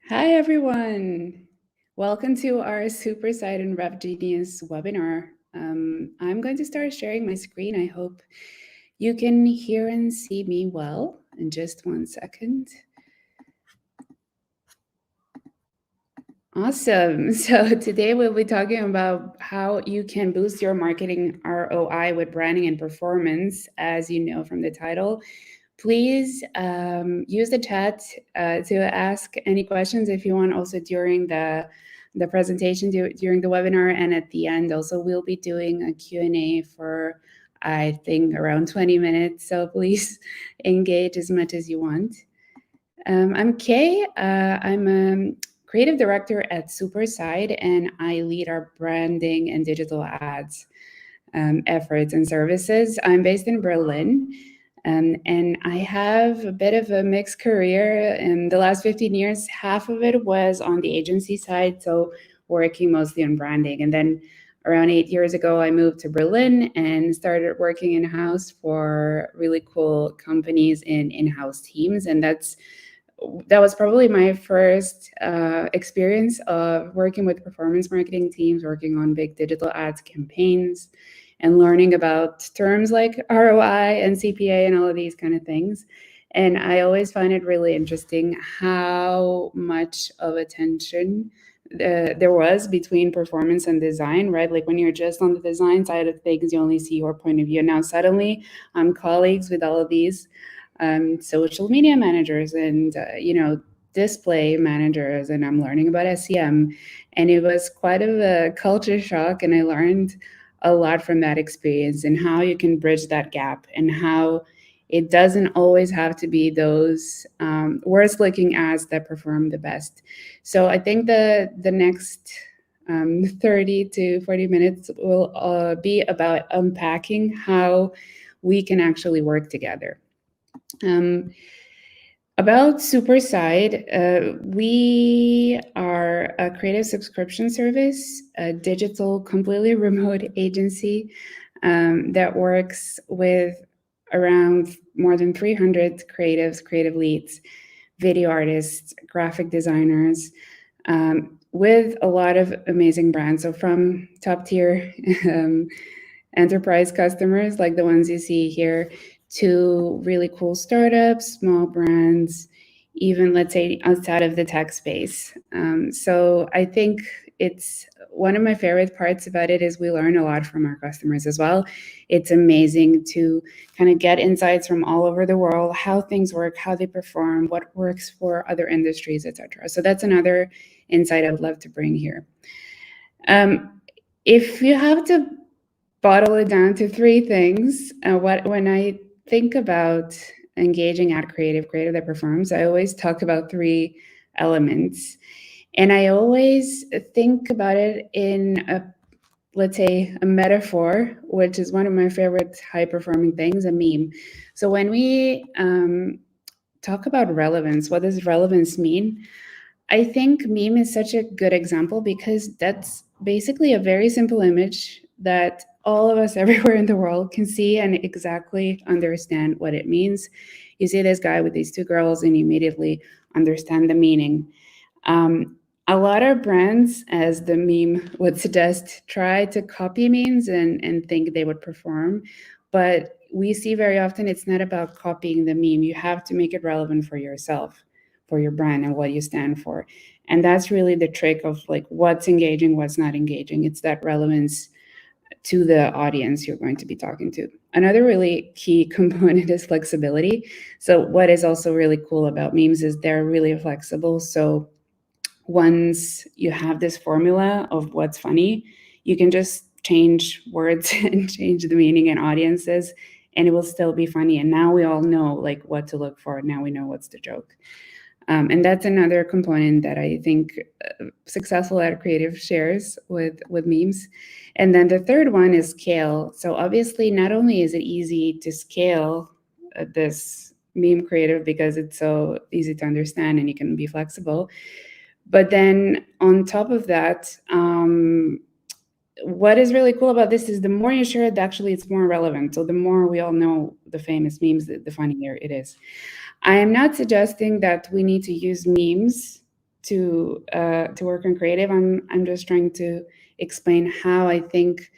Hi, everyone. Welcome to our Super Site and Rev Genius webinar. I'm going to start sharing my screen. I hope you can hear and see me well in just 1 second. Awesome. So today we'll be talking about how you can boost your marketing ROI with branding and performance, as you know from the title. Please use the chat to ask any questions if you want. Also during the presentation, during the webinar, and at the end, also we'll be doing a Q&A for I think around 20 minutes. So please engage as much as you want. I'm Kay. I'm a creative director at Superside, and I lead our branding and digital ads efforts and services. I'm based in Berlin. And I have a bit of a mixed career. In the last 15 years, half of it was on the agency side, so working mostly on branding. And then around 8 years ago, I moved to Berlin and started working in-house for really cool companies in in-house teams. And that was probably my first experience of working with performance marketing teams, working on big digital ads campaigns, and learning about terms like ROI and CPA and all of these kind of things. And I always find it really interesting how much of attention there was between performance and design, right? Like when you're just on the design side of things, you only see your point of view. Now suddenly I'm colleagues with all of these social media managers and display managers, and I'm learning about SEM. And it was quite of a culture shock, and I learned a lot from that experience and how you can bridge that gap and how it doesn't always have to be those worst looking ads that perform the best. So I think the next 30 to 40 minutes will be about unpacking how we can actually work together. About Superside, we are a creative subscription service, a digital, completely remote agency that works with around more than 300 creatives, creative leads, video artists, graphic designers, with a lot of amazing brands. So from top tier enterprise customers like the ones you see here, to really cool startups, small brands, even let's say outside of the tech space. So I think it's one of my favorite parts about it is we learn a lot from our customers as well. It's amazing to kind of get insights from all over the world, how things work, how they perform, what works for other industries, etc. So that's another insight I would love to bring here. If you have to bottle it down to three things, when I think about engaging at creative that performs, I always talk about three elements. And I always think about it in let's say a metaphor, which is one of my favorite high performing things, a meme. So when we talk about relevance, what does relevance mean? I think meme is such a good example because that's basically a very simple image that all of us everywhere in the world can see and exactly understand what it means. You see this guy with these two girls and you immediately understand the meaning. A lot of brands, as the meme would suggest, try to copy memes and think they would perform. But we see very often it's not about copying the meme. You have to make it relevant for yourself, for your brand and what you stand for. And that's really the trick of like what's engaging, what's not engaging. It's that relevance to the audience you're going to be talking to. Another really key component is flexibility. So what is also really cool about memes is they're really flexible. So once you have this formula of what's funny, you can just change words and change the meaning and audiences, and it will still be funny. And now we all know like what to look for. Now we know what's the joke. And that's another component that I think successful at creative shares with memes. And then the third one is scale. So obviously, not only is it easy to scale this meme creative because it's so easy to understand and you can be flexible, but then on top of that, what is really cool about this is the more you share it, actually it's more relevant. So the more we all know the famous memes, the funnier it is. I am not suggesting that we need to use memes to work on creative. I'm just trying to explain how I think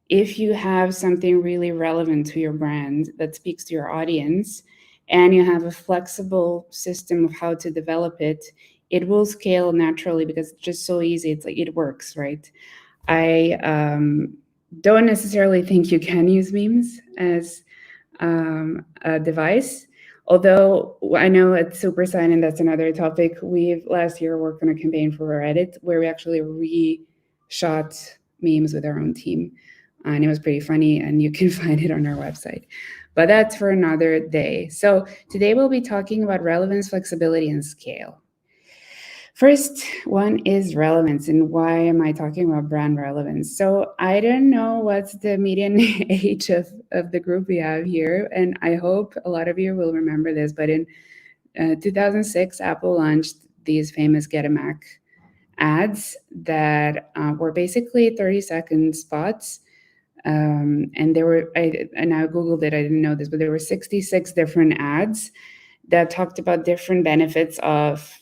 if you have something really relevant to your brand that speaks to your audience, and you have a flexible system of how to develop it, it will scale naturally because it's just so easy. It's like it works, right? I don't necessarily think you can use memes as a device. Although I know at Super Sign, and that's another topic, we've last year worked on a campaign for Reddit where we actually re-shot memes with our own team. And it was pretty funny, and you can find it on our website. But that's for another day. So today we'll be talking about relevance, flexibility, and scale. First one is relevance, and why am I talking about brand relevance? So I don't know what's the median age of the group we have here, and I hope a lot of you will remember this, but in 2006, Apple launched these famous Get a Mac ads that were basically 30-second spots. And there were, and I Googled it, I didn't know this, but there were 66 different ads that talked about different benefits of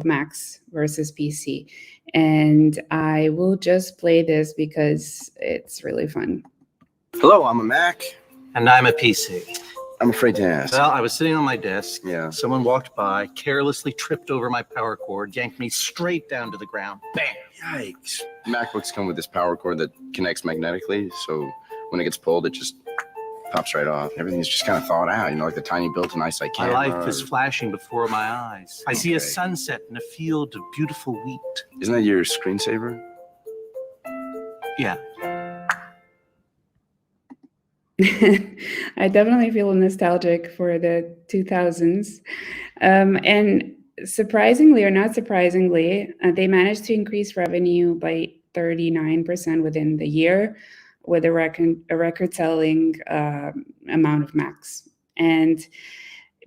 Macs versus PC. And I will just play this because it's really fun. Hello, I'm a Mac. And I'm a PC. I'm afraid to ask. Well, I was sitting on my desk. Yeah. Someone walked by, carelessly tripped over my power cord, yanked me straight down to the ground. Bam! Yikes. MacBooks come with this power cord that connects magnetically, so when it gets pulled, it just pops right off. Everything's just kind of thawed out, like the tiny built-in eyesight camera. My life is flashing before my eyes. I see a sunset and a field of beautiful wheat. Isn't that your screensaver? Yeah. I definitely feel nostalgic for the 2000s. And surprisingly or not surprisingly, they managed to increase revenue by 39% within the year with a record-selling amount of Macs. And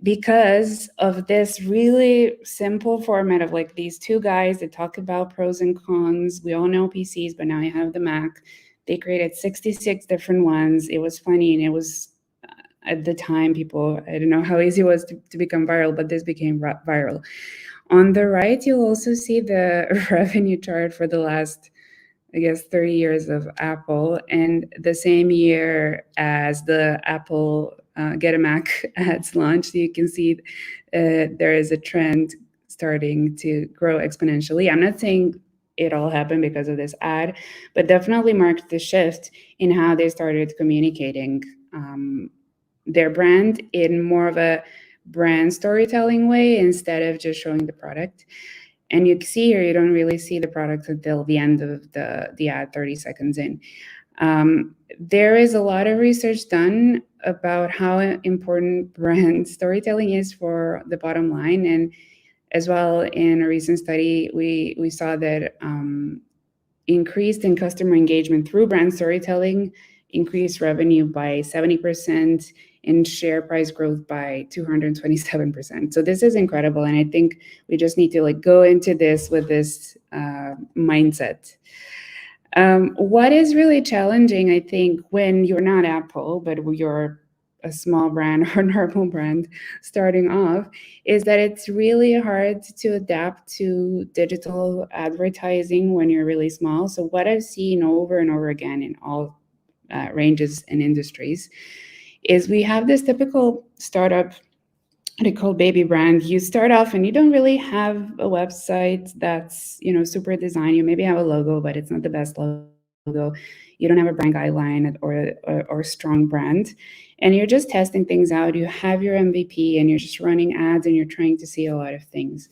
because of this really simple format of like these two guys that talk about pros and cons, we all know PCs, but now you have the Mac. They created 66 different ones. It was funny, and it was, at the time, people, I don't know how easy it was to become viral, but this became viral. On the right, you'll also see the revenue chart for the last, I guess, 30 years of Apple. And the same year as the Apple Get a Mac ads launched, you can see there is a trend starting to grow exponentially. I'm not saying it all happened because of this ad, but definitely marked the shift in how they started communicating their brand in more of a brand storytelling way instead of just showing the product. And you see here, you don't really see the product until the end of the ad, 30 seconds in. There is a lot of research done about how important brand storytelling is for the bottom line. And as well, in a recent study, we saw that increased in customer engagement through brand storytelling increased revenue by 70% and share price growth by 227%. So this is incredible. And I think we just need to go into this with this mindset. What is really challenging, I think, when you're not Apple, but you're a small brand or normal brand starting off, is that it's really hard to adapt to digital advertising when you're really small. So what I've seen over and over again in all ranges and industries is we have this typical startup, they call baby brand. You start off and you don't really have a website that's super designed. You maybe have a logo, but it's not the best logo. You don't have a brand guideline or strong brand, and you're just testing things out. You have your MVP and you're just running ads and you're trying to see a lot of things,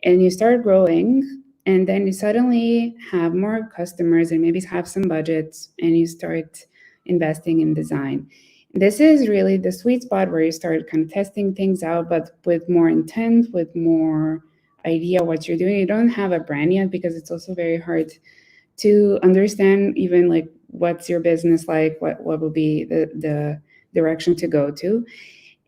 and you start growing, and then you suddenly have more customers and maybe have some budgets, and you start investing in design. This is really the sweet spot where you start kind of testing things out, but with more intent, with more idea what you're doing. You don't have a brand yet because it's also very hard to understand even what's your business like, what will be the direction to go to.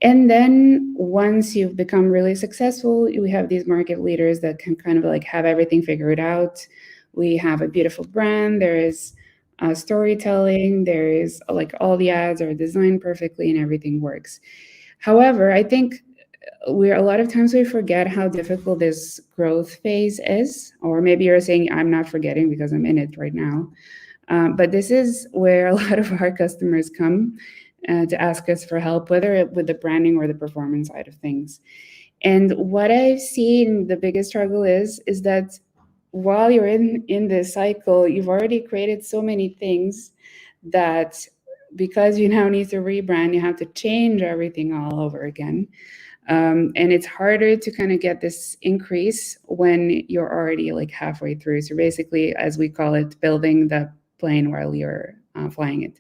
And then once you've become really successful, we have these market leaders that can kind of have everything figured out. We have a beautiful brand. There is storytelling. There is all the ads are designed perfectly and everything works. However, I think a lot of times we forget how difficult this growth phase is, or maybe you're saying I'm not forgetting because I'm in it right now. But this is where a lot of our customers come to ask us for help, whether with the branding or the performance side of things. And what I've seen the biggest struggle is that while you're in this cycle, you've already created so many things that because you now need to rebrand, you have to change everything all over again. And it's harder to kind of get this increase when you're already like halfway through. So basically, as we call it, building the plane while you're flying it.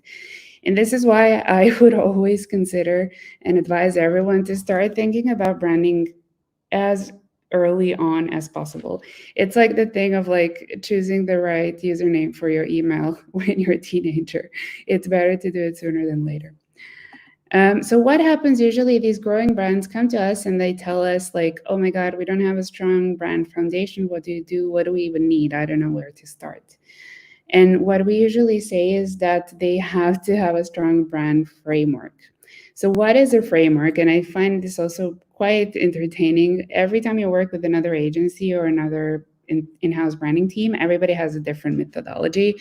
And this is why I would always consider and advise everyone to start thinking about branding as early on as possible. It's like the thing of like choosing the right username for your email when you're a teenager. It's better to do it sooner than later. So what happens usually, these growing brands come to us and they tell us like, oh my God, we don't have a strong brand foundation. What do you do? What do we even need? I don't know where to start. And what we usually say is that they have to have a strong brand framework. So what is a framework? And I find this also quite entertaining. Every time you work with another agency or another in-house branding team, everybody has a different methodology.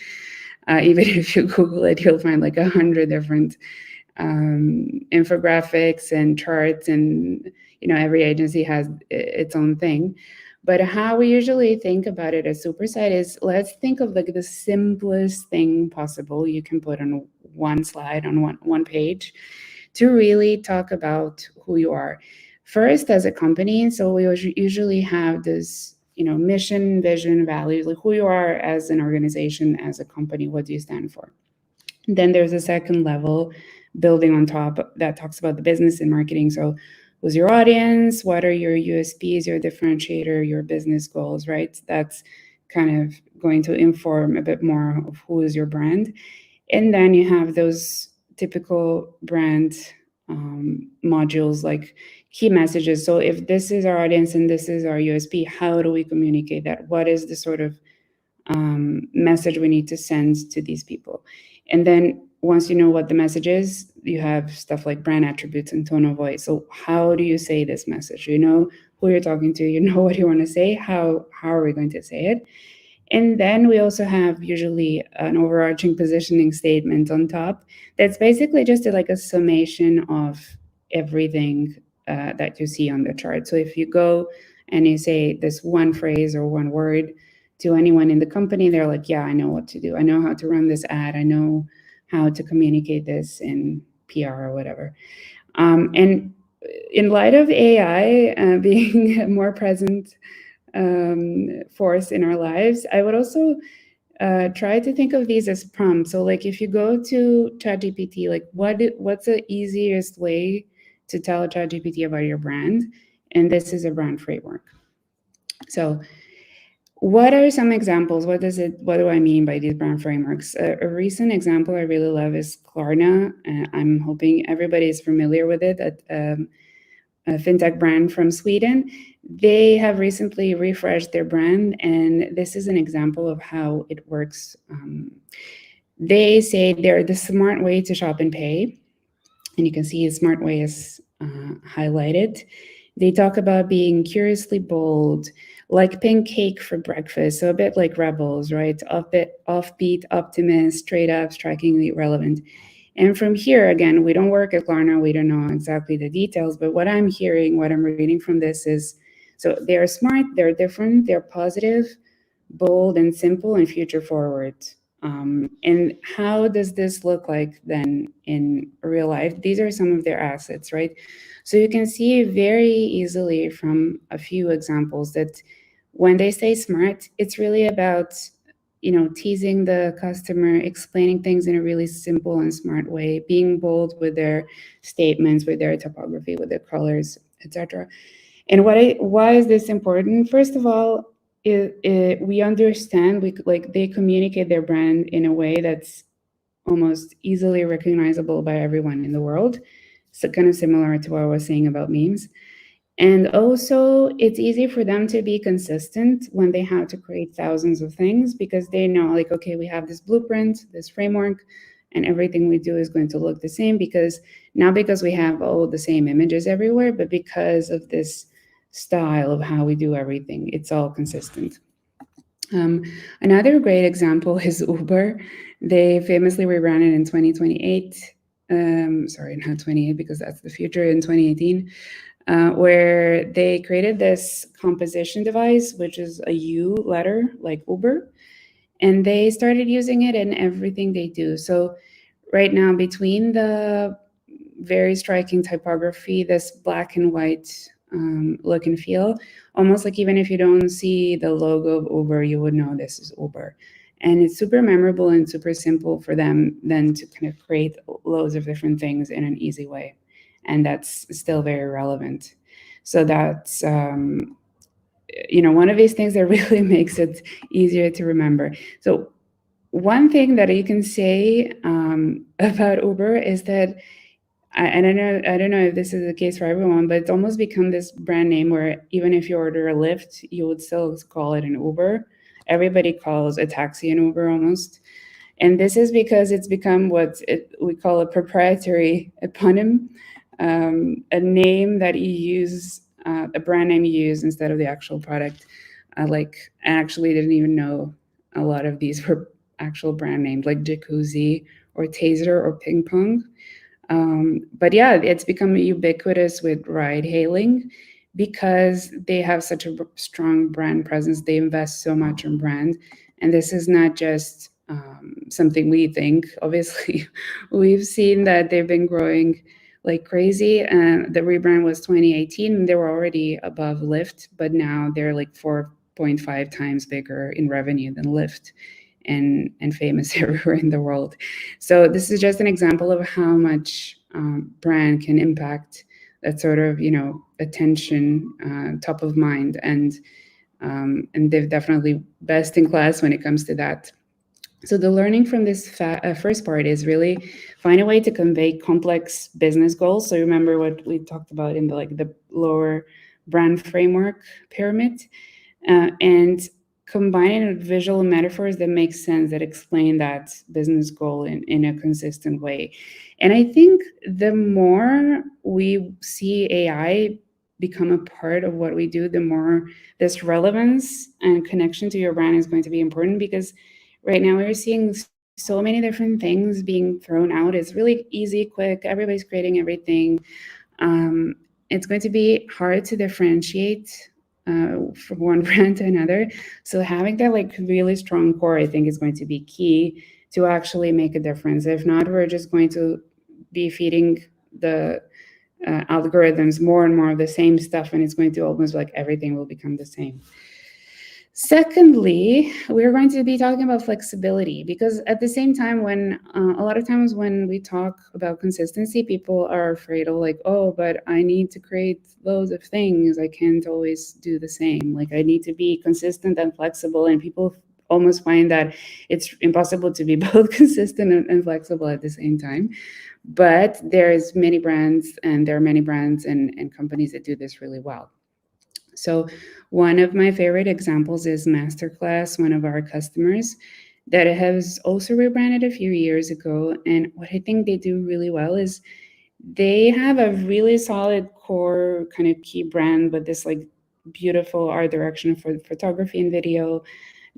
Even if you Google it, you'll find like 100 different infographics and charts, and every agency has its own thing. But how we usually think about it as Supersite is, let's think of like the simplest thing possible you can put on one slide, on one page, to really talk about who you are first as a company. So we usually have this mission, vision, values, like who you are as an organization, as a company, what do you stand for. Then there's a second level building on top that talks about the business and marketing. So who's your audience? What are your USPs, your differentiator, your business goals, right? That's kind of going to inform a bit more of who is your brand. And then you have those typical brand modules like key messages. So if this is our audience and this is our USP, how do we communicate that? What is the sort of message we need to send to these people? And then once you know what the message is, you have stuff like brand attributes and tone of voice. So how do you say this message? You know who you're talking to, you know what you want to say, how are we going to say it? And then we also have usually an overarching positioning statement on top that's basically just like a summation of everything that you see on the chart. So if you go and you say this one phrase or one word to anyone in the company, they're like, yeah, I know what to do. I know how to run this ad. I know how to communicate this in PR or whatever. And in light of AI being a more present force in our lives, I would also try to think of these as prompts. So like if you go to ChatGPT, like what's the easiest way to tell ChatGPT about your brand? And this is a brand framework. So what are some examples? What do I mean by these brand frameworks? A recent example I really love is Klarna. I'm hoping everybody is familiar with it. A fintech brand from Sweden. They have recently refreshed their brand, and this is an example of how it works. They say they're the smart way to shop and pay, and you can see smart way is highlighted. They talk about being curiously bold, like pancake for breakfast, so a bit like Rebels, right? Offbeat, optimist, straight up, strikingly relevant. And from here, again, we don't work at Klarna, we don't know exactly the details, but what I'm hearing, what I'm reading from this is, so they're smart, they're different, they're positive, bold, and simple, and future forward. And how does this look like then in real life? These are some of their assets, right? So you can see very easily from a few examples that when they say smart, it's really about teasing the customer, explaining things in a really simple and smart way, being bold with their statements, with their typography, with their colors, etc. And why is this important? First of all, we understand, they communicate their brand in a way that's almost easily recognizable by everyone in the world. So kind of similar to what I was saying about memes. And also, it's easy for them to be consistent when they have to create thousands of things, because they know, like, okay, we have this blueprint, this framework, and everything we do is going to look the same, because not because we have all the same images everywhere, but because of this style of how we do everything. It's all consistent. Another great example is Uber. They famously rebranded in 2028. Sorry, not 28, because that's the future, in 2018, where they created this composition device, which is a U letter like Uber, and they started using it in everything they do. So right now, between the very striking typography, this black and white look and feel, almost like even if you don't see the logo of Uber, you would know this is Uber. And it's super memorable and super simple for them then to kind of create loads of different things in an easy way. And that's still very relevant. So that's, one of these things that really makes it easier to remember. So one thing that you can say about Uber is that, I don't know if this is the case for everyone, but it's almost become this brand name where even if you order a Lyft, you would still call it an Uber. Everybody calls a taxi an Uber almost. And this is because it's become what we call a proprietary eponym, a name that you use, a brand name you use instead of the actual product. I actually didn't even know a lot of these were actual brand names, like Jacuzzi or Taser or Ping Pong. But yeah, it's become ubiquitous with ride hailing because they have such a strong brand presence. They invest so much in brand. And this is not just something we think. Obviously, we've seen that they've been growing like crazy. The rebrand was 2018, and they were already above Lyft, but now they're like 4.5 times bigger in revenue than Lyft, and famous everywhere in the world. So this is just an example of how much brand can impact that sort of, attention, top of mind, and they're definitely best in class when it comes to that. So the learning from this first part is really find a way to convey complex business goals. So remember what we talked about in the lower brand framework pyramid, and combine it with visual metaphors that make sense, that explain that business goal in a consistent way. And I think the more we see AI become a part of what we do, the more this relevance and connection to your brand is going to be important, because right now we're seeing so many different things being thrown out. It's really easy, quick, everybody's creating everything. It's going to be hard to differentiate from one brand to another. So having that really strong core, I think, is going to be key to actually make a difference. If not, we're just going to be feeding the algorithms more and more of the same stuff, and it's going to almost everything will become the same. Secondly, we're going to be talking about flexibility, because at the same time, when a lot of times when we talk about consistency, people are afraid of oh, but I need to create loads of things. I can't always do the same. I need to be consistent and flexible, and people almost find that it's impossible to be both consistent and flexible at the same time. But there's many brands, and there are many brands and companies that do this really well. So one of my favorite examples is Masterclass, one of our customers that has also rebranded a few years ago. And what I think they do really well is they have a really solid core kind of key brand, but this beautiful art direction for photography and video,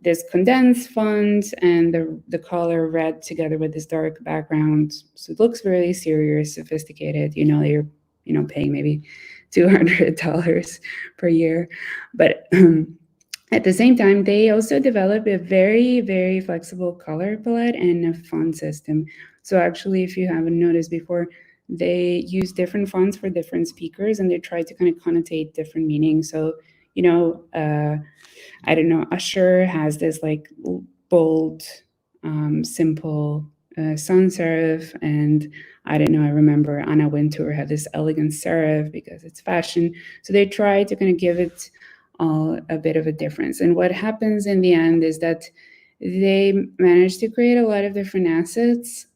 this condensed font and the color red together with this dark background. So it looks really serious, sophisticated. You're paying maybe $200 per year. But at the same time, they also develop a very, very flexible color palette and a font system. So actually, if you haven't noticed before, they use different fonts for different speakers, and they try to kind of connotate different meanings. So, I don't know, Usher has this bold, simple sans serif, and I don't know, I remember Anna Wintour had this elegant serif because it's fashion. So they try to kind of give it all a bit of a difference. And what happens in the end is that they manage to create a lot of different assets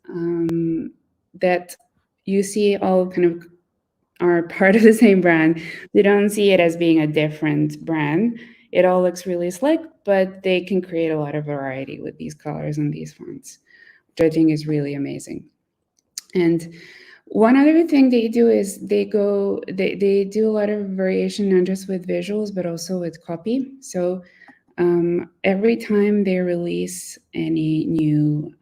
that you see all kind of are part of the same brand. They don't see it as being a different brand. It all looks really slick, but they can create a lot of variety with these colors and these fonts. which I think is really amazing. And one other thing they do is they do a lot of variation, not just with visuals, but also with copy. So every time they release any new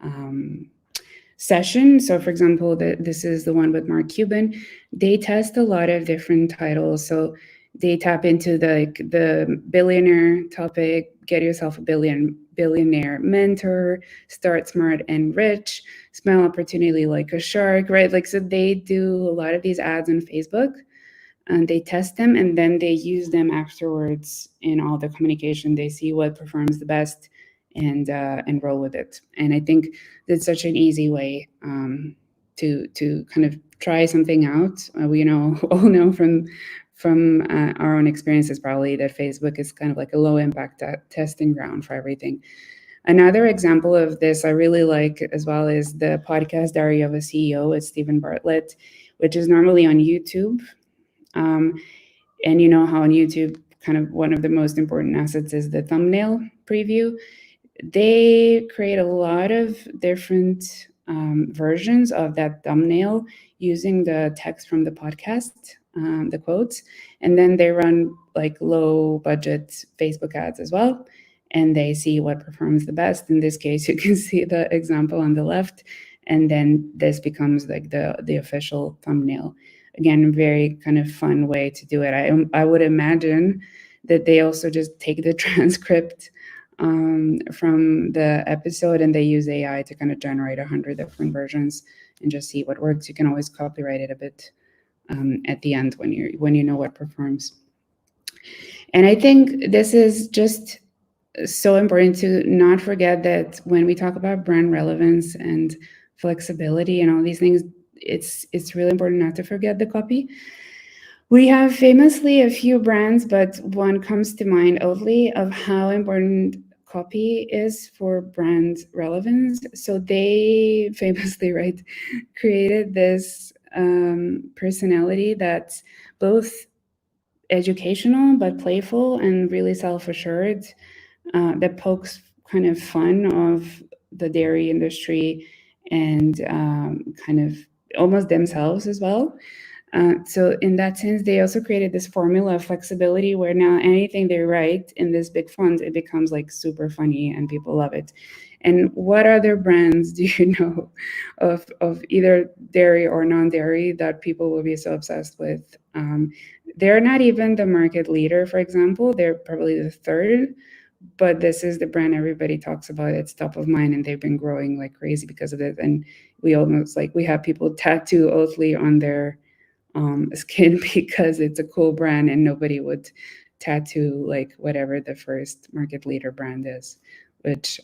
session, so for example, this is the one with Mark Cuban, they test a lot of different titles. So they tap into the billionaire topic, get yourself a billionaire mentor, start smart and rich, smell opportunity like a shark, right? Like, so they do a lot of these ads on Facebook, and they test them, and then they use them afterwards in all the communication. They see what performs the best and roll with it. And I think that's such an easy way to kind of try something out. We all know from our own experiences probably that Facebook is kind of like a low impact testing ground for everything. Another example of this I really like as well is the podcast Diary of a CEO. It's Stephen Bartlett, which is normally on YouTube. And you know how on YouTube, kind of one of the most important assets is the thumbnail preview. They create a lot of different versions of that thumbnail using the text from the podcast, the quotes, and then they run like low budget Facebook ads as well, and they see what performs the best. In this case, you can see the example on the left, and then this becomes like the official thumbnail. Again, very kind of fun way to do it. I would imagine that they also just take the transcript from the episode and they use AI to kind of generate 100 different versions and just see what works. You can always copyright it a bit at the end when you know what performs. And I think this is just so important to not forget that when we talk about brand relevance and flexibility and all these things, it's really important not to forget the copy. We have famously a few brands, but one comes to mind only of how important copy is for brand relevance. So they famously, right, created this personality that's both educational but playful and really self-assured, that pokes kind of fun of the dairy industry and kind of almost themselves as well. So in that sense, they also created this formula of flexibility where now anything they write in this big font, it becomes like super funny and people love it. And what other brands do you know of either dairy or non-dairy that people will be so obsessed with? They're not even the market leader, for example. They're probably the third, but this is the brand everybody talks about. It's top of mind, and they've been growing like crazy because of it. And we almost we have people tattoo Oatly on their skin because it's a cool brand, and nobody would tattoo like whatever the first market leader brand is, which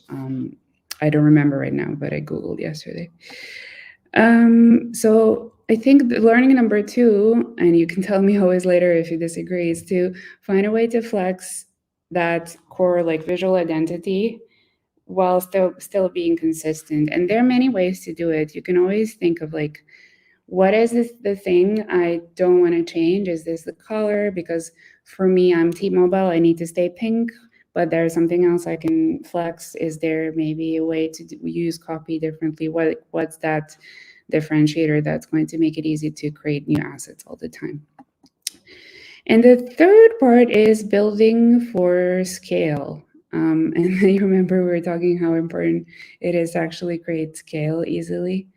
I don't remember right now, but I Googled yesterday. So I think learning number 2, and you can tell me always later if you disagree, is to find a way to flex that core like visual identity while still being consistent. And there are many ways to do it. You can always think of like, what is the thing I don't want to change? Is this the color? Because for me, I'm T-Mobile, I need to stay pink, but there's something else I can flex. Is there maybe a way to use copy differently? What's that differentiator that's going to make it easy to create new assets all the time? And the third part is building for scale. And you remember we were talking how important it is to actually create scale easily.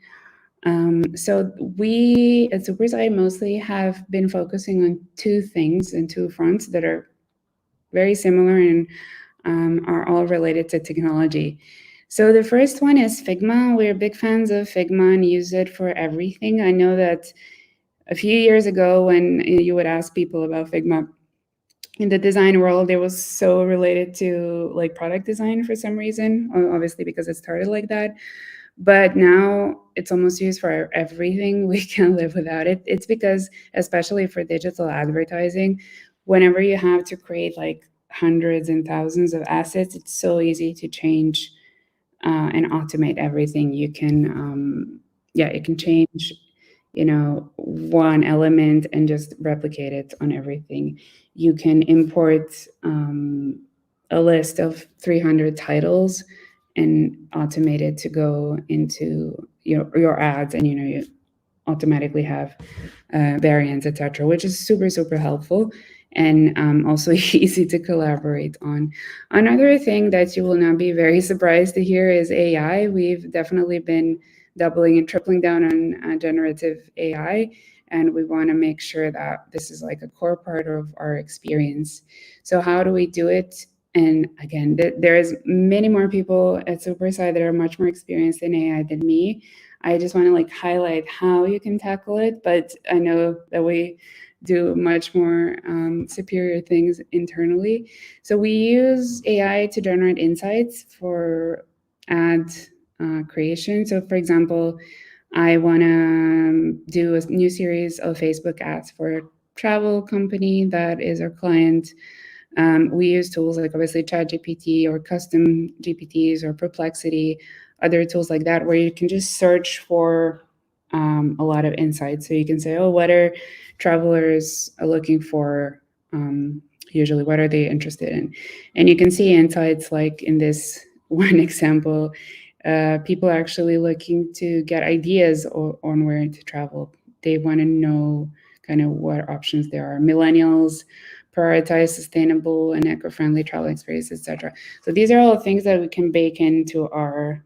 So we at Superside mostly have been focusing on 2 things and 2 fronts that are very similar and are all related to technology. So the first one is Figma. We're big fans of Figma and use it for everything. I know that a few years ago when you would ask people about Figma in the design world, it was so related to like product design for some reason, obviously because it started like that. But now it's almost used for everything. We can't live without it. It's because, especially for digital advertising, whenever you have to create like hundreds and thousands of assets, it's so easy to change and automate everything. You can, it can change, one element and just replicate it on everything. You can import a list of 300 titles and automate it to go into your ads, and you automatically have variants, etc., which is super, super helpful, and also easy to collaborate on. Another thing that you will not be very surprised to hear is AI. We've definitely been doubling and tripling down on generative AI, and we want to make sure that this is like a core part of our experience. So how do we do it? And again, there's many more people at Superside that are much more experienced in AI than me. I just want to like highlight how you can tackle it, but I know that we do much more superior things internally. So we use AI to generate insights for ad creation. So for example, I want to do a new series of Facebook ads for a travel company that is our client. We use tools like obviously ChatGPT or custom GPTs or Perplexity, other tools like that, where you can just search for a lot of insights. So you can say, oh, what are travelers looking for? Usually, what are they interested in? And you can see insights like in this one example, people are actually looking to get ideas on where to travel. They want to know kind of what options there are. Millennials prioritize sustainable and eco-friendly travel experiences, etc. So these are all things that we can bake into our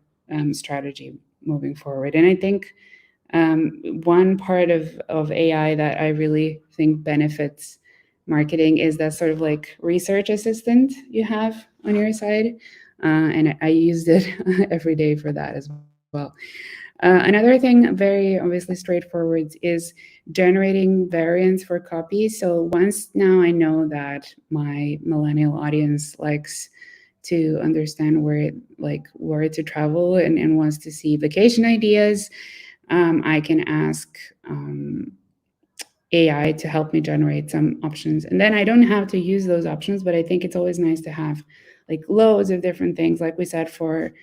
strategy moving forward. And I think one part of AI that I really think benefits marketing is that sort of like research assistant you have on your side. And I used it every day for that as well. Another thing, very obviously straightforward, is generating variants for copy. So once now I know that my millennial audience likes to understand where to travel and wants to see vacation ideas, I can ask AI to help me generate some options. And then I don't have to use those options, but I think it's always nice to have like loads of different things. Like we said, for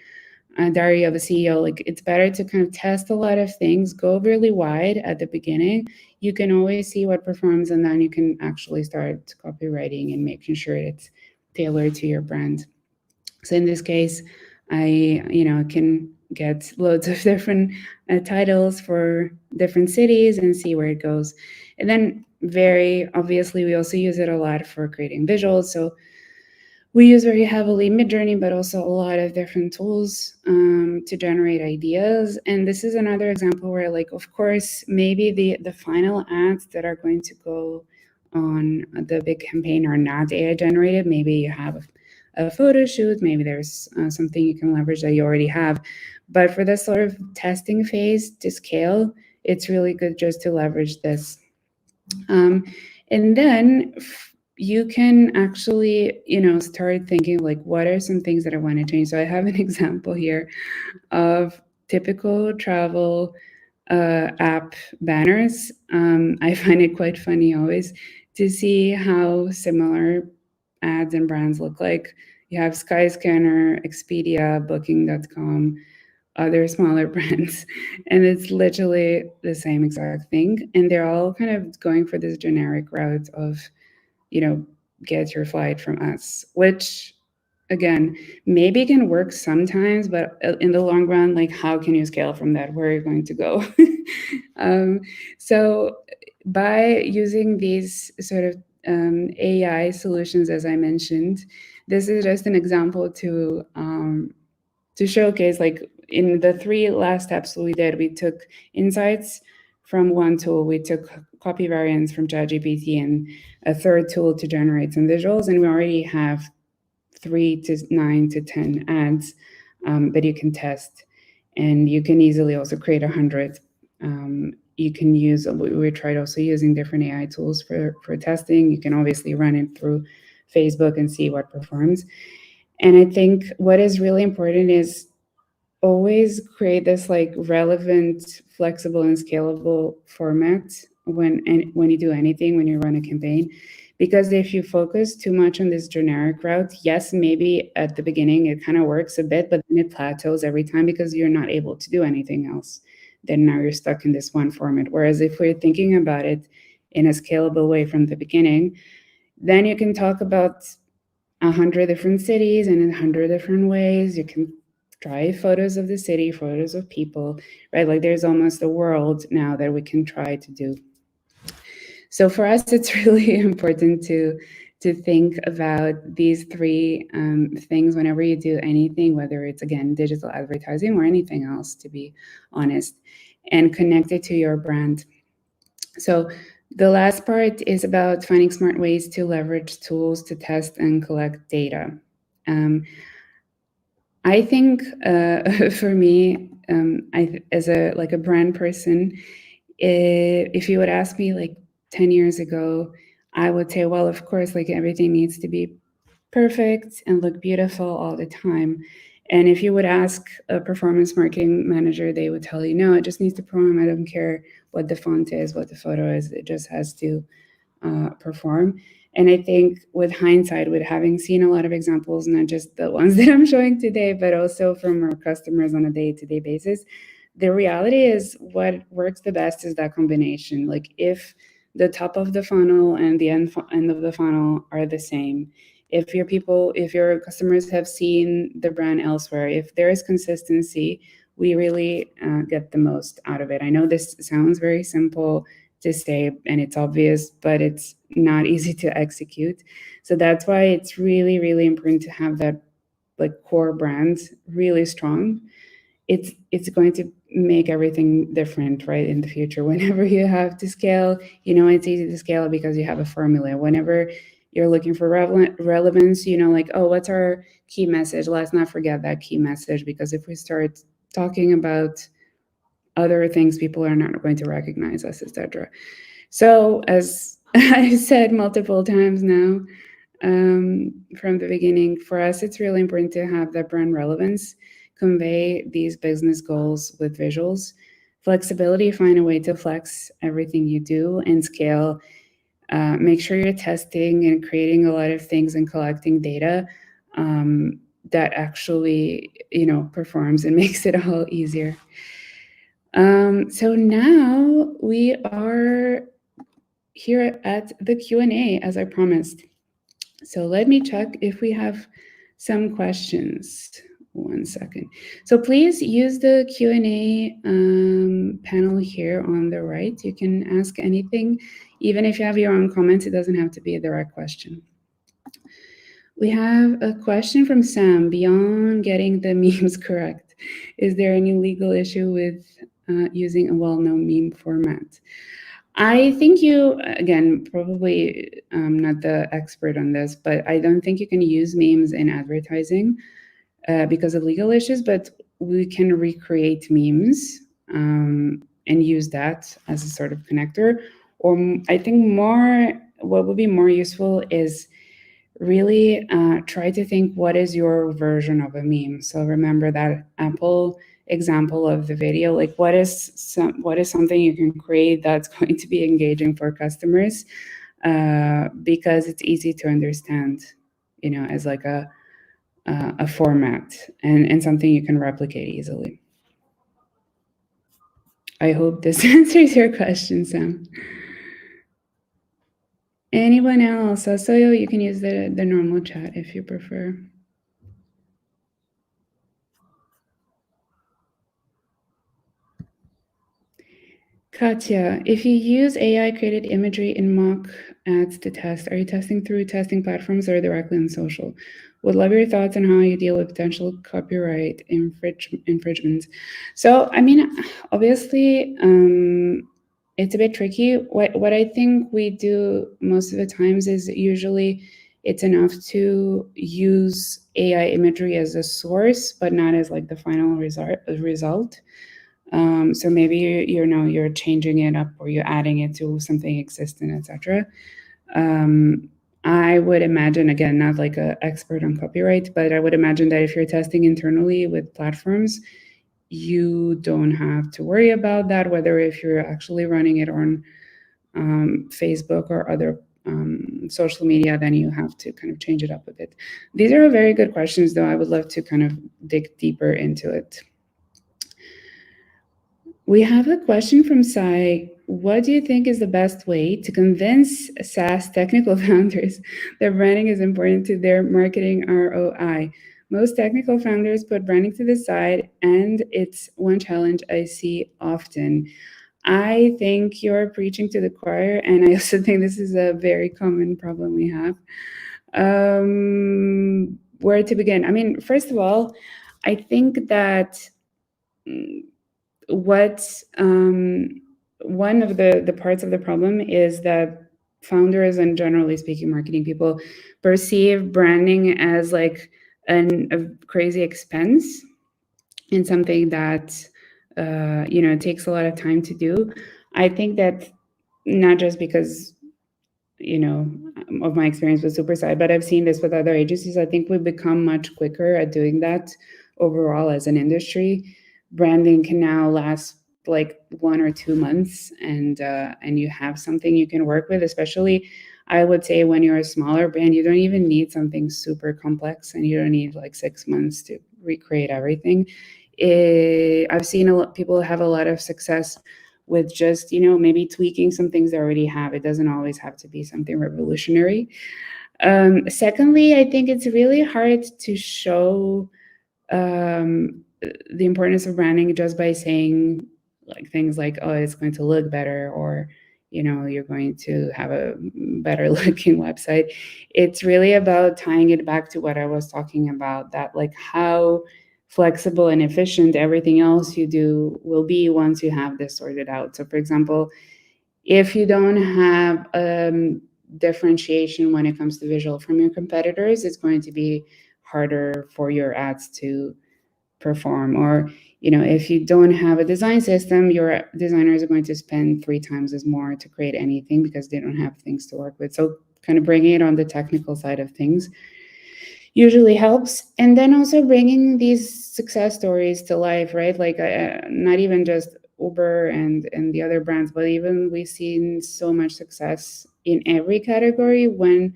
Diary of a CEO, like it's better to kind of test a lot of things, go really wide at the beginning. You can always see what performs, and then you can actually start copywriting and making sure it's tailored to your brand. So in this case, I can get loads of different titles for different cities and see where it goes. And then very obviously, we also use it a lot for creating visuals. So we use very heavily Midjourney, but also a lot of different tools to generate ideas. And this is another example where, like, of course, maybe the final ads that are going to go on the big campaign are not AI generated. Maybe you have a photo shoot, maybe there's something you can leverage that you already have. But for this sort of testing phase to scale, it's really good just to leverage this. And then you can actually, start thinking like, what are some things that I want to change? So I have an example here of typical travel app banners. I find it quite funny always to see how similar ads and brands look like. You have Skyscanner, Expedia, Booking.com, other smaller brands, and it's literally the same exact thing. And they're all kind of going for this generic route of, get your flight from us, which again, maybe can work sometimes, but in the long run, like, how can you scale from that? Where are you going to go? So by using these sort of AI solutions, as I mentioned, this is just an example to showcase, like, in the 3 last steps we did, we took insights from one tool, we took copy variants from ChatGPT, and a third tool to generate some visuals, and we already have 3 to 9 to 10 ads that you can test, and you can easily also create 100. You can use, we tried also using different AI tools for testing. You can obviously run it through Facebook and see what performs. And I think what is really important is always create this like relevant, flexible, and scalable format when you do anything, when you run a campaign. Because if you focus too much on this generic route, yes, maybe at the beginning it kind of works a bit, but then it plateaus every time because you're not able to do anything else. Then now you're stuck in this one format. Whereas if we're thinking about it in a scalable way from the beginning, then you can talk about 100 different cities and in 100 different ways. You can try photos of the city, photos of people, right? Like there's almost a world now that we can try to do. So for us, it's really important to think about these three things whenever you do anything, whether it's, again, digital advertising or anything else, to be honest, and connect it to your brand. So the last part is about finding smart ways to leverage tools to test and collect data. I think for me, as a brand person, if you would ask me like 10 years ago, I would say, well, of course, like everything needs to be perfect and look beautiful all the time. And if you would ask a performance marketing manager, they would tell you, no, it just needs to perform. I don't care what the font is, what the photo is. It just has to perform. And I think with hindsight, with having seen a lot of examples, not just the ones that I'm showing today, but also from our customers on a day-to-day basis, the reality is what works the best is that combination. Like if the top of the funnel and the end of the funnel are the same, if your customers have seen the brand elsewhere, if there is consistency, we really get the most out of it. I know this sounds very simple to say and it's obvious, but it's not easy to execute. So that's why it's really, really important to have that like core brand really strong. It's going to make everything different, right, in the future. Whenever you have to scale, it's easy to scale because you have a formula. Whenever you're looking for relevance, like, oh, what's our key message? Let's not forget that key message, because if we start talking about other things, people are not going to recognize us, etc. So as I've said multiple times now, from the beginning, for us, it's really important to have that brand relevance, convey these business goals with visuals, flexibility, find a way to flex everything you do, and scale. Make sure you're testing and creating a lot of things and collecting data that actually, performs and makes it all easier. So now we are here at the Q&A, as I promised. So let me check if we have some questions. 1 second. So please use the Q&A panel here on the right. You can ask anything, even if you have your own comments. It doesn't have to be a direct question. We have a question from Sam. Beyond getting the memes correct, is there any legal issue with using a well-known meme format? I think you, again, probably not the expert on this, but I don't think you can use memes in advertising because of legal issues, but we can recreate memes and use that as a sort of connector. Or I think what would be more useful is really try to think, what is your version of a meme? So remember that Apple example of the video, like what is something you can create that's going to be engaging for customers, because it's easy to understand, as like a format and something you can replicate easily. I hope this answers your question, Sam. Anyone else? Also, you can use the normal chat if you prefer. Katya, if you use AI-created imagery in mock ads to test, are you testing through testing platforms or directly on social? Would love your thoughts on how you deal with potential copyright infringements. So, I mean, obviously, it's a bit tricky. What I think we do most of the times is usually it's enough to use AI imagery as a source, but not as like the final result. So maybe you're changing it up or you're adding it to something existing, etc. I would imagine, again, not like an expert on copyright, but I would imagine that if you're testing internally with platforms, you don't have to worry about that, whether if you're actually running it on Facebook or other social media, then you have to kind of change it up a bit. These are very good questions, though. I would love to kind of dig deeper into it. We have a question from Sai. What do you think is the best way to convince SaaS technical founders that branding is important to their marketing ROI? Most technical founders put branding to the side, and it's one challenge I see often. I think you're preaching to the choir, and I also think this is a very common problem we have. Where to begin? I mean, first of all, I think that what one of the parts of the problem is that founders and generally speaking marketing people perceive branding as like a crazy expense and something that takes a lot of time to do. I think that not just because of my experience with Superside, but I've seen this with other agencies. I think we've become much quicker at doing that overall as an industry. Branding can now last like 1 or 2 months, and you have something you can work with. Especially, I would say when you're a smaller brand, you don't even need something super complex, and you don't need like 6 months to recreate everything. I've seen a lot people have a lot of success with just maybe tweaking some things they already have. It doesn't always have to be something revolutionary. Secondly, I think it's really hard to show the importance of branding just by saying like things like, oh, it's going to look better, or you're going to have a better looking website. It's really about tying it back to what I was talking about, that like how flexible and efficient everything else you do will be once you have this sorted out. So for example, if you don't have differentiation when it comes to visual from your competitors, it's going to be harder for your ads to perform. Or if you don't have a design system, your designers are going to spend 3 times as more to create anything because they don't have things to work with. So kind of bringing it on the technical side of things usually helps. And then also bringing these success stories to life, right? Like not even just Uber and the other brands, but even we've seen so much success in every category. When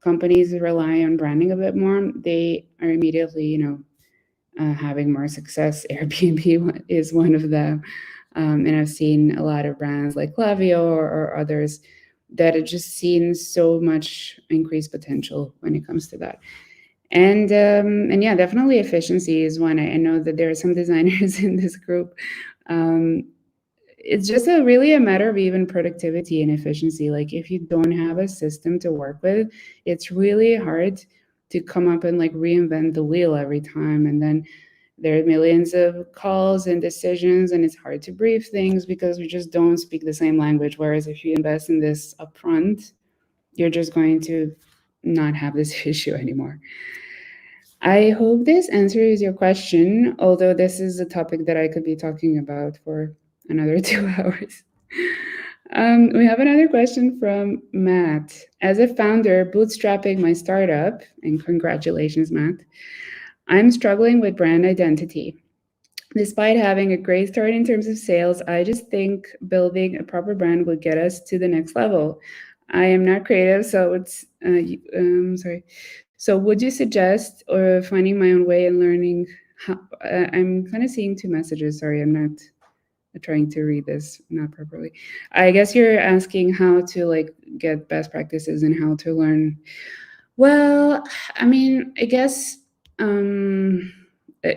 companies rely on branding a bit more, they are immediately having more success. Airbnb is one of them, and I've seen a lot of brands like Klaviyo or others that have just seen so much increased potential when it comes to that. And yeah, definitely efficiency is one. I know that there are some designers in this group. It's just really a matter of even productivity and efficiency. Like if you don't have a system to work with, it's really hard to come up and like reinvent the wheel every time. And then there are millions of calls and decisions, and it's hard to brief things because we just don't speak the same language. Whereas if you invest in this upfront, you're just going to not have this issue anymore. I hope this answers your question, although this is a topic that I could be talking about for another 2 hours. We have another question from Matt. As a founder bootstrapping my startup, and congratulations, Matt, I'm struggling with brand identity. Despite having a great start in terms of sales, I just think building a proper brand will get us to the next level. I am not creative, so it's sorry. So would you suggest finding my own way and learning how, I'm kind of seeing 2 messages. Sorry, I'm not trying to read this not properly. I guess you're asking how to like get best practices and how to learn. Well, I mean, I guess an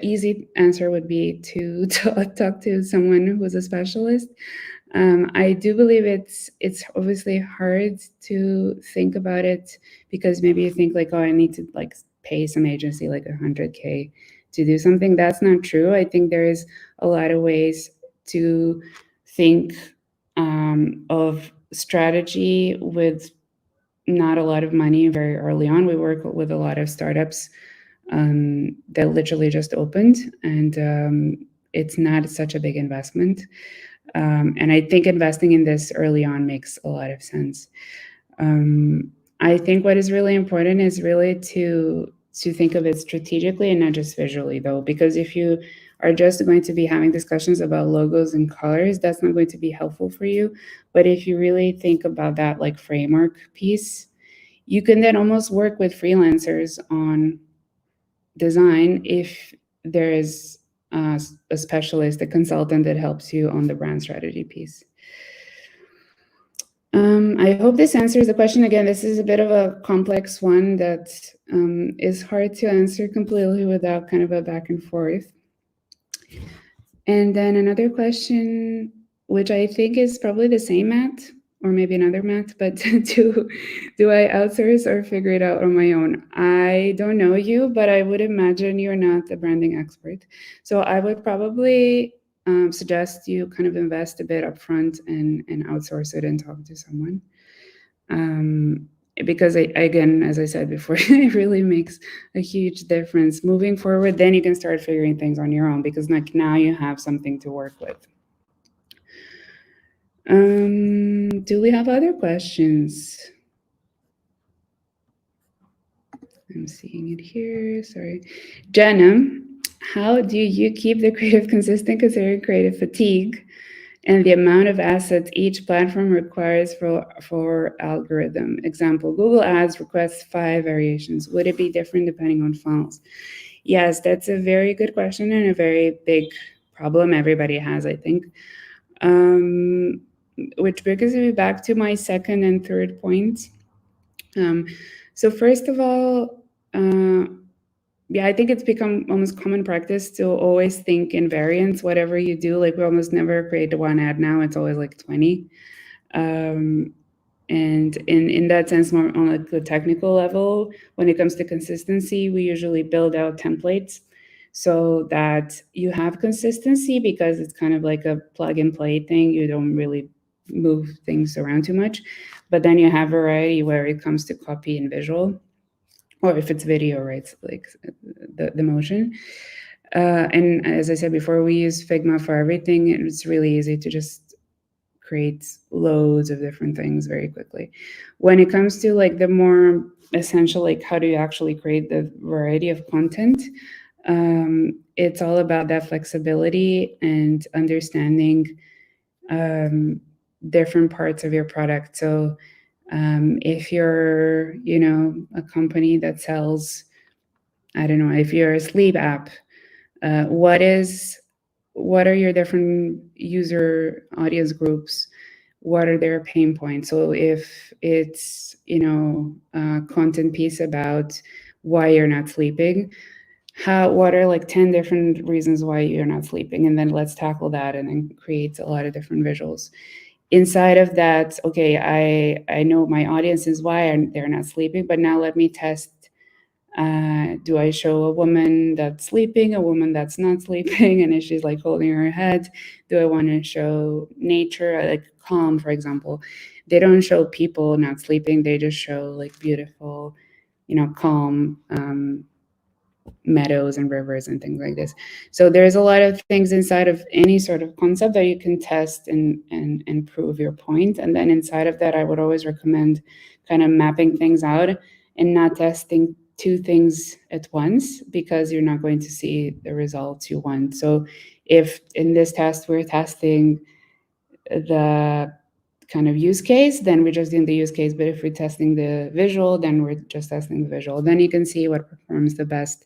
easy answer would be to talk to someone who's a specialist. I do believe it's obviously hard to think about it because maybe you think like, oh, I need to like pay some agency like 100K to do something. That's not true. I think there is a lot of ways to think of strategy with not a lot of money very early on. We work with a lot of startups that literally just opened, and it's not such a big investment. And I think investing in this early on makes a lot of sense. I think what is really important is really to think of it strategically and not just visually, though, because if you are just going to be having discussions about logos and colors, that's not going to be helpful for you. But if you really think about that like framework piece, you can then almost work with freelancers on design if there is a specialist, a consultant that helps you on the brand strategy piece. I hope this answers the question. Again, this is a bit of a complex one that is hard to answer completely without kind of a back and forth. And then another question, which I think is probably the same, Matt, or maybe another Matt, but do I outsource or figure it out on my own? I don't know you, but I would imagine you're not the branding expert. So I would probably suggest you kind of invest a bit upfront and outsource it and talk to someone. Because again, as I said before, it really makes a huge difference. Moving forward, then you can start figuring things on your own, because like now you have something to work with. Do we have other questions? I'm seeing it here, sorry. Jenna, how do you keep the creative consistent considering creative fatigue and the amount of assets each platform requires for algorithm? Example, Google Ads requests 5 variations. Would it be different depending on funnels? Yes, that's a very good question and a very big problem everybody has, I think. Which brings me back to my second and third point. So first of all, yeah, I think it's become almost common practice to always think in variants, whatever you do. Like we almost never create one ad now, it's always like 20. And in that sense, more on like the technical level, when it comes to consistency, we usually build out templates so that you have consistency, because it's kind of like a plug and play thing. You don't really move things around too much, but then you have variety where it comes to copy and visual, or if it's video, right? So like the motion. And as I said before, we use Figma for everything. And it's really easy to just create loads of different things very quickly. When it comes to like the more essential, like how do you actually create the variety of content? It's all about that flexibility and understanding different parts of your product. So if you're, a company that sells, I don't know, if you're a sleep app, what are your different user audience groups? What are their pain points? So if it's, a content piece about why you're not sleeping, what are like 10 different reasons why you're not sleeping? And then let's tackle that and then create a lot of different visuals. Inside of that, okay, I know my audience is why they're not sleeping, but now let me test. Do I show a woman that's sleeping, a woman that's not sleeping, and if she's like holding her head? Do I want to show nature, like calm, for example? They don't show people not sleeping. They just show like beautiful, calm meadows and rivers and things like this. So there's a lot of things inside of any sort of concept that you can test and prove your point. And then inside of that, I would always recommend kind of mapping things out and not testing 2 things at once, because you're not going to see the results you want. So if in this test we're testing the kind of use case, then we're just doing the use case. But if we're testing the visual, then we're just testing the visual. Then you can see what performs the best.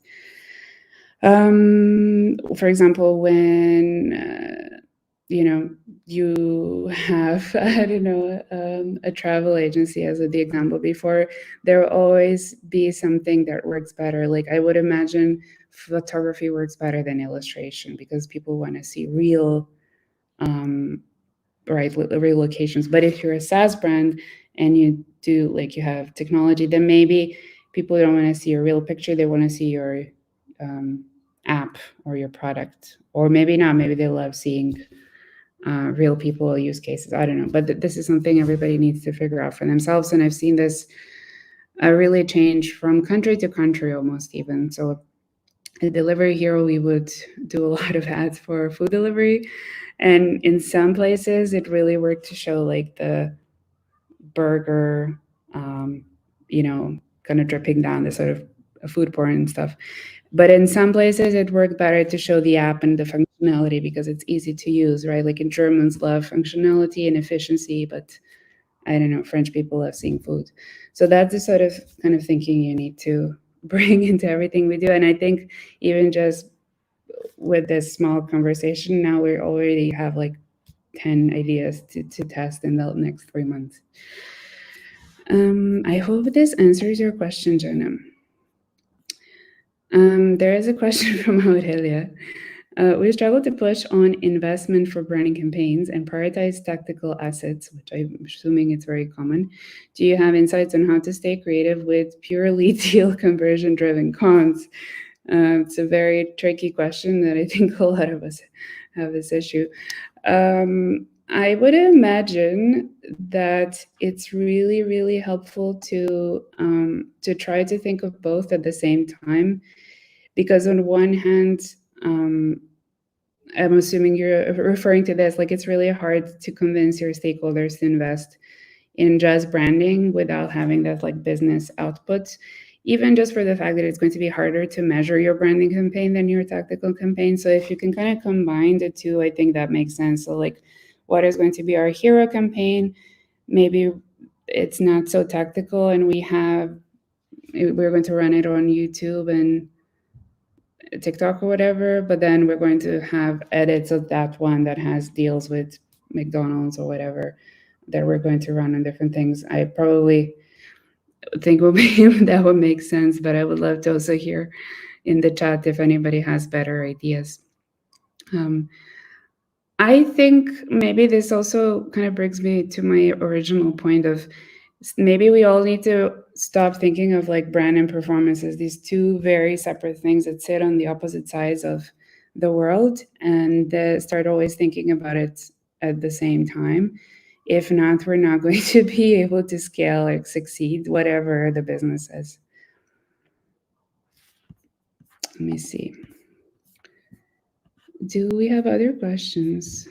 For example, when you have I don't know, a travel agency, as the example before, there will always be something that works better. Like I would imagine photography works better than illustration, because people want to see real real locations. But if you're a SaaS brand and you do, like, you have technology, then maybe people don't want to see a real picture. They want to see your app or your product, or maybe not. Maybe they love seeing real people use cases. I don't know, but this is something everybody needs to figure out for themselves. And I've seen this really change from country to country, almost even. So at Delivery Hero, we would do a lot of ads for food delivery, and in some places it really worked to show like the burger, kind of dripping down the sort of food porn and stuff. But in some places it worked better to show the app and the functionality, because it's easy to use, right? Like in Germans love functionality and efficiency, but I don't know, French people love seeing food. So that's the sort of kind of thinking you need to bring into everything we do. And I think even just with this small conversation, now we already have like 10 ideas to test in the next 3 months. I hope this answers your question, Jenna. There is a question from Aurelia. We struggle to push on investment for branding campaigns and prioritize tactical assets, which I'm assuming it's very common. Do you have insights on how to stay creative with purely deal conversion-driven cons? It's a very tricky question that I think a lot of us have this issue. I would imagine that it's really, really helpful to try to think of both at the same time, because on one hand, I'm assuming you're referring to this, like it's really hard to convince your stakeholders to invest in just branding without having that like business output, even just for the fact that it's going to be harder to measure your branding campaign than your tactical campaign. So if you can kind of combine the two, I think that makes sense. So like, what is going to be our hero campaign? Maybe it's not so tactical, and we're going to run it on YouTube and TikTok or whatever, but then we're going to have edits of that one that has deals with McDonald's or whatever that we're going to run on different things. I probably think that would make sense, but I would love to also hear in the chat if anybody has better ideas. I think maybe this also kind of brings me to my original point of maybe we all need to stop thinking of like brand and performance as these two very separate things that sit on the opposite sides of the world, and start always thinking about it at the same time. If not, we're not going to be able to scale or succeed, whatever the business is. Let me see. Do we have other questions?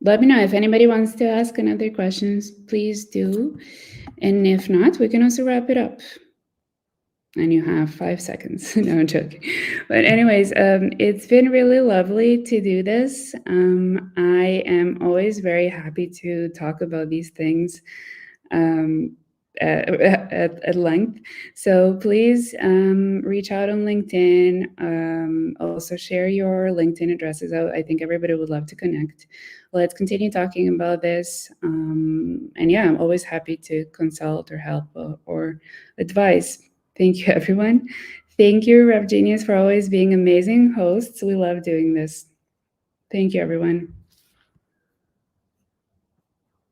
Let me know if anybody wants to ask another questions, please do. And if not, we can also wrap it up. And you have 5 seconds. No, I'm joking. But anyways, it's been really lovely to do this. I am always very happy to talk about these things at length. So please reach out on LinkedIn. Also share your LinkedIn addresses out. I think everybody would love to connect. Let's continue talking about this. And yeah, I'm always happy to consult or help or advise. Thank you, everyone. Thank you, Rev Genius, for always being amazing hosts. We love doing this. Thank you, everyone.